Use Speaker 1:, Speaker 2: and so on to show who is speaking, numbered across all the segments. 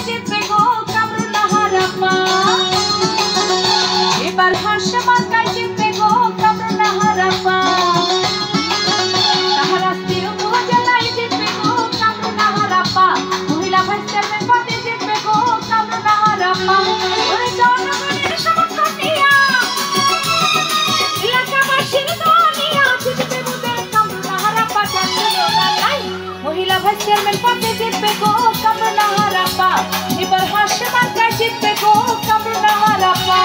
Speaker 1: জিতবে গো কামরুন্নাহারাপা। এবার হাঁস মার্কায় জিতবে গো কামরুন্নাহারাপা। শাহরাস্তি উপজেলায় জিতবে গো কামরুন্নাহারাপা। মহিলা ভাইস চেয়ারম্যান পদে জিতবে গো কামরুন্নাহারাপা। ওরে জনগণের সমর্থন নিয়া এলাকাবাসীর দোয়া নিয়া জিতবে মোদের কামরুন্নাহারাপা। জানলো নাই মহিলা ভাইস চেয়ারম্যান পদে জিতবে গো কামরুন্নাহারাপা। এবার হাঁস মার্কায় জিতবে গো কামরুন্নাহারাপা।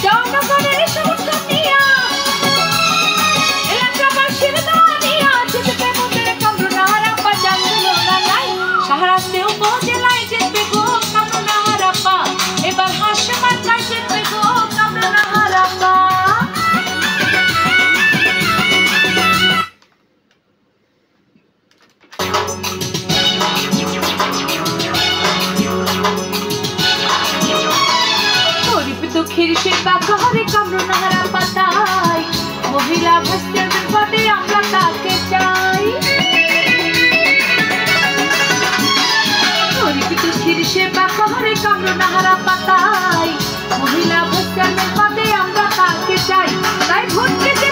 Speaker 1: জনগণের সমর্থন নিয়া এলাকাবাসীর দোয়া নিয়া জিতবে মোদের কামরুন্নাহারাপা। জানলো নাই শাহরাস্তি উপজেলায় জিতবে গো কামরুন্নাহারাপা। এবার হাঁস মার্কায় জিতবে গো কামরুন্নাহারাপা। দুঃখের সেবা করে কামরুন্নাহারাপা। তাই মহিলা ভাইস চেয়ারম্যান পদে আমরা তাকে চাই। গরিব দুঃখের সেবা করে কামরুন্নাহারাপা। তাই মহিলা ভাইস চেয়ারম্যান পদে আমরা তাকে চাই। তাই ভোট দিতে